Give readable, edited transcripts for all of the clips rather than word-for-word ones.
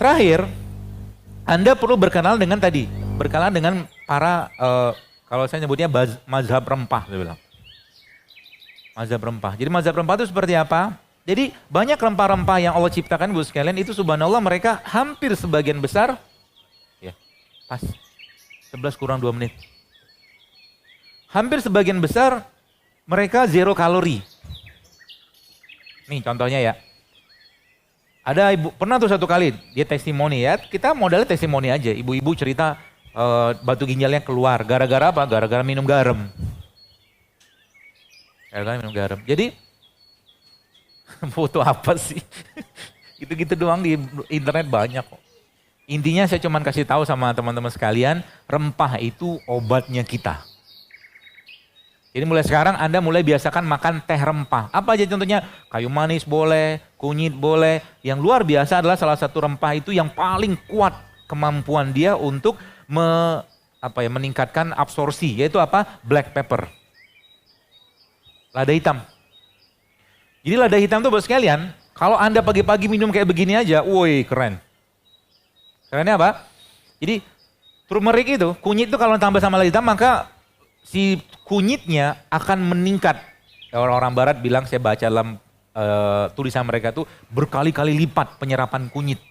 Terakhir, Anda perlu berkenalan dengan tadi, berkenalan dengan para, kalau saya nyebutnya mazhab rempah, saya bilang. Mazhab rempah. Jadi mazhab rempah itu seperti apa? Jadi banyak rempah-rempah yang Allah ciptakan, Bu sekalian, itu subhanallah mereka hampir sebagian besar, ya pas, 11 kurang 2 menit. Hampir sebagian besar mereka zero kalori. Nih contohnya ya. Ada ibu, pernah tuh satu kali, dia testimoni ya, kita modalnya testimoni aja. Ibu-ibu cerita batu ginjalnya keluar, gara-gara apa? Gara-gara minum garam. Gara-gara minum garam. Jadi, foto apa sih? Gitu-gitu doang di internet banyak kok. Intinya saya cuma kasih tahu sama teman-teman sekalian, rempah itu obatnya kita. Jadi mulai sekarang Anda mulai biasakan makan teh rempah. Apa aja contohnya? Kayu manis boleh, kunyit boleh. Yang luar biasa adalah salah satu rempah itu yang paling kuat kemampuan dia untuk meningkatkan absorpsi. Yaitu apa? Black pepper. Lada hitam. Jadi lada hitam tuh buat sekalian, kalau Anda pagi-pagi minum kayak begini aja, woi keren. Kerennya apa? Jadi turmeric itu, kunyit itu kalau tambah sama lada hitam maka si kunyitnya akan meningkat. Orang-orang barat bilang, saya baca dalam tulisan mereka tuh berkali-kali lipat penyerapan kunyit.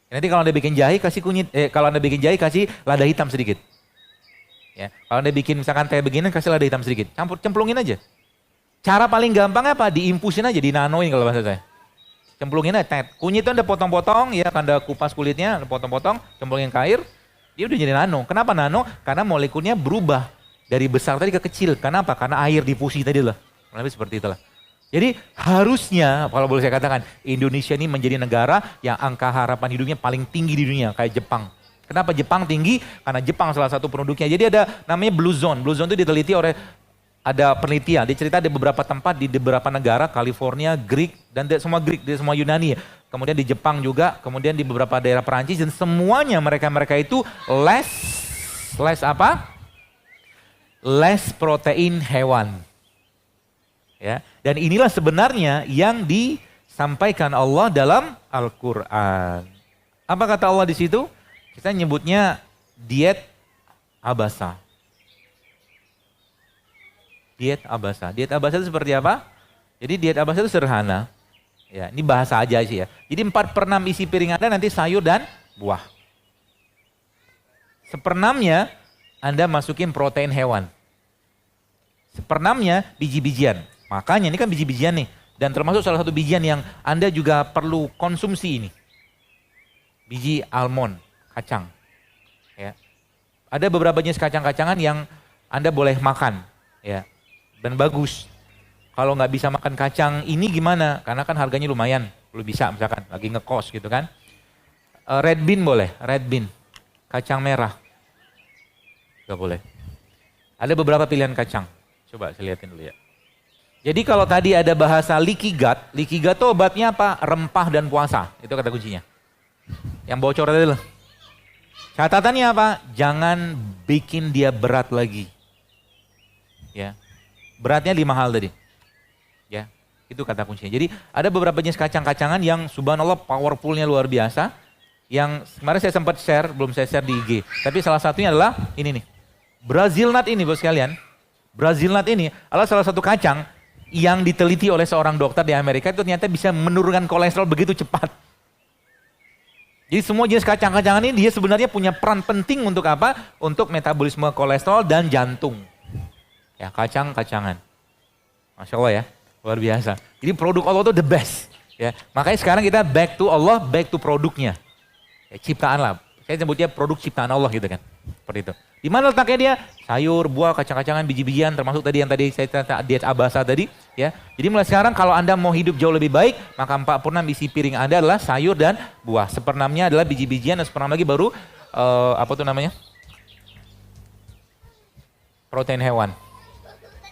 Nanti kalau Anda bikin jahe kasih kunyit, kalau Anda bikin jahe kasih lada hitam sedikit. Ya, kalau Anda bikin misalkan teh begini kasih lada hitam sedikit, cemplungin aja. Cara paling gampang apa? Diimpusin aja, dinanoin kalau bahasa saya. Cemplungin aja, kunyit itu Anda potong-potong, ya Anda kupas kulitnya, Anda potong-potong, cemplungin ke air, dia udah jadi nano. Kenapa nano? Karena molekulnya berubah. Dari besar tadi ke kecil. Kenapa? Karena air difusi tadi lah. Lebih seperti itulah. Jadi harusnya, kalau boleh saya katakan, Indonesia ini menjadi negara yang angka harapan hidupnya paling tinggi di dunia, kayak Jepang. Kenapa Jepang tinggi? Karena Jepang salah satu penduduknya. Jadi ada namanya Blue Zone. Blue Zone itu diteliti oleh, ada penelitian. Dia cerita di beberapa tempat, di beberapa negara, California, Greek, dan semua Greek, semua Yunani. Kemudian di Jepang juga, kemudian di beberapa daerah Perancis, dan semuanya mereka itu less apa? Less protein hewan. Ya, dan inilah sebenarnya yang disampaikan Allah dalam Al-Qur'an. Apa kata Allah di situ? Kita nyebutnya diet abasa. Diet abasa. Diet abasa itu seperti apa? Jadi diet abasa itu sederhana. Ya, ini bahasa aja sih ya. Jadi 4/6 isi piring Anda nanti sayur dan buah. 1/6-nya Anda masukin protein hewan. 1/6-nya biji-bijian. Makanya ini kan biji-bijian nih. Dan termasuk salah satu bijian yang Anda juga perlu konsumsi ini. Biji almond, kacang. Ya. Ada beberapa jenis kacang-kacangan yang Anda boleh makan. Ya. Dan bagus. Kalau nggak bisa makan kacang ini gimana? Karena kan harganya lumayan. Lu bisa misalkan lagi ngekos gitu kan. Red bean boleh, red bean. Kacang merah. Gak boleh. Ada beberapa pilihan kacang. Coba saya lihatin dulu ya. Jadi kalau tadi ada bahasa leaky gut itu obatnya apa? Rempah dan puasa. Itu kata kuncinya. Yang bocor tadi loh. Catatannya apa? Jangan bikin dia berat lagi. Ya. Beratnya 5 hal tadi. Ya. Itu kata kuncinya. Jadi ada beberapa jenis kacang-kacangan yang subhanallah powerfulnya luar biasa. Yang kemarin saya sempat share, belum saya share di IG. Tapi salah satunya adalah ini nih. Brazil nut ini bos sekalian, Brazil nut ini adalah salah satu kacang yang diteliti oleh seorang dokter di Amerika itu ternyata bisa menurunkan kolesterol begitu cepat. Jadi semua jenis kacang-kacangan ini dia sebenarnya punya peran penting untuk apa? Untuk metabolisme kolesterol dan jantung. Ya kacang-kacangan. Masya Allah ya, luar biasa. Jadi produk Allah itu the best. Ya, makanya sekarang kita back to Allah, back to produknya. Ya, ciptaan lah. Saya sebutnya produk ciptaan Allah gitu kan. Seperti itu. Di mana letaknya dia? Sayur, buah, kacang-kacangan, biji-bijian, termasuk tadi yang tadi saya cerita diet abasa tadi, ya. Jadi mulai sekarang kalau Anda mau hidup jauh lebih baik, maka 4/6 isi piring Anda adalah sayur dan buah. 1/6-nya adalah biji-bijian dan 1/6 lagi baru apa tuh namanya? Protein hewan.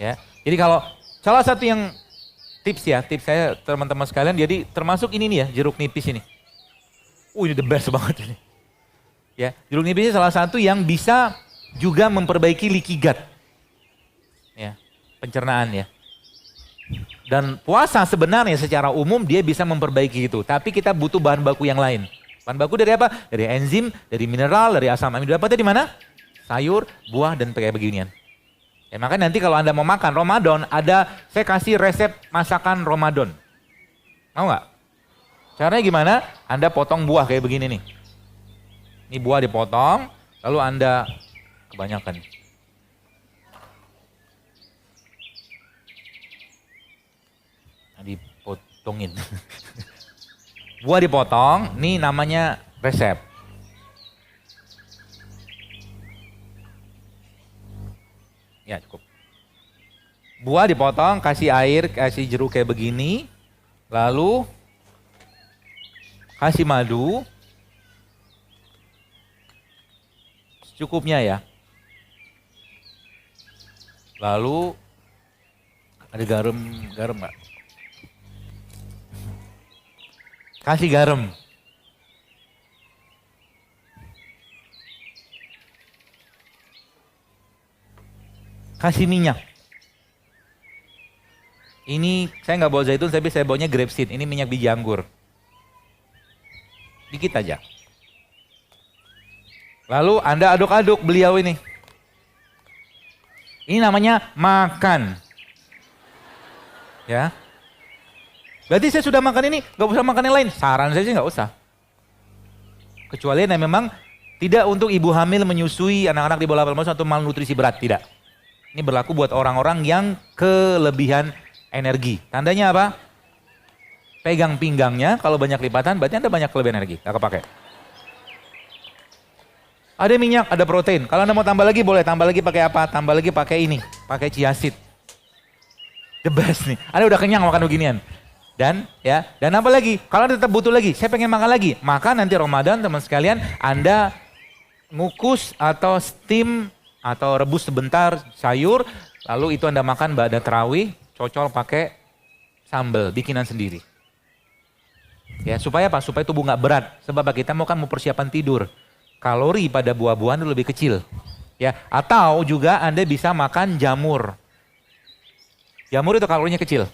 Ya. Jadi kalau salah satu yang tips saya teman-teman sekalian, jadi termasuk ini nih ya, jeruk nipis ini. Ini the best banget ini. Ya, jeruk nipis ini salah satu yang bisa juga memperbaiki leaky gut. Ya, pencernaan ya. Dan puasa sebenarnya secara umum dia bisa memperbaiki itu, tapi kita butuh bahan baku yang lain. Bahan baku dari apa? Dari enzim, dari mineral, dari asam amino. Dapatnya di mana? Sayur, buah, dan kayak beginian. Ya, makanya nanti kalau Anda mau makan Ramadan, saya kasih resep masakan Ramadan. Mau nggak? Caranya gimana? Anda potong buah kayak begini nih. Ini buah dipotong, lalu Anda kebanyakan. Dipotongin. Buah dipotong, ini namanya resep. Ya cukup. Buah dipotong, kasih air, kasih jeruk kayak begini. Lalu kasih madu. Secukupnya ya. Lalu ada garam nggak? Kasih garam. Kasih minyak. Ini saya nggak bawa zaitun, tapi saya bawanya grapeseed. Ini minyak biji anggur. Dikit aja. Lalu Anda aduk-aduk beliau ini. Ini namanya makan. Ya. Berarti saya sudah makan ini, nggak usah makan yang lain. Saran saya sih nggak usah. Kecuali yang memang tidak untuk ibu hamil menyusui anak-anak di bawah 18 tahun atau malnutrisi berat, tidak. Ini berlaku buat orang-orang yang kelebihan energi. Tandanya apa? Pegang pinggangnya, kalau banyak lipatan berarti Anda banyak kelebihan energi, nggak kepake. Ada minyak, ada protein. Kalau Anda mau tambah lagi boleh, tambah lagi pakai apa? Tambah lagi pakai ini, pakai chia seed. The best nih. Anda udah kenyang makan beginian. Dan apa lagi? Kalau Anda tetap butuh lagi, saya pengen makan lagi. Maka nanti Ramadan teman sekalian, Anda ngukus atau steam atau rebus sebentar sayur, lalu itu Anda makan ba'da tarawih, cocol pakai sambal bikinan sendiri. Ya, supaya apa? Supaya tubuh nggak berat. Sebab kita mau persiapan tidur. Kalori pada buah-buahan lebih kecil. Ya, atau juga Anda bisa makan jamur. Jamur itu kalorinya kecil.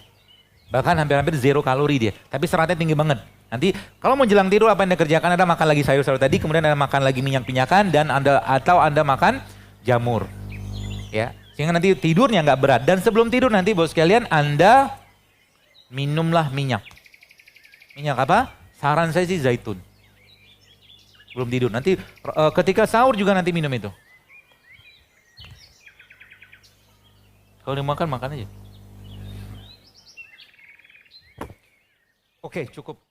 Bahkan hampir-hampir zero kalori dia. Tapi seratnya tinggi banget. Nanti kalau mau jelang tidur apa yang Anda kerjakan? Anda makan lagi sayur-sayur tadi, kemudian Anda makan lagi minyak-minyakan, dan Anda makan jamur. Ya, sehingga nanti tidurnya nggak berat. Dan sebelum tidur nanti bos sekalian, Anda minumlah minyak. Minyak apa? Saran saya sih zaitun. Belum tidur. Nanti ketika sahur juga nanti minum itu. Kalau dimakan, makan aja. Oke, cukup.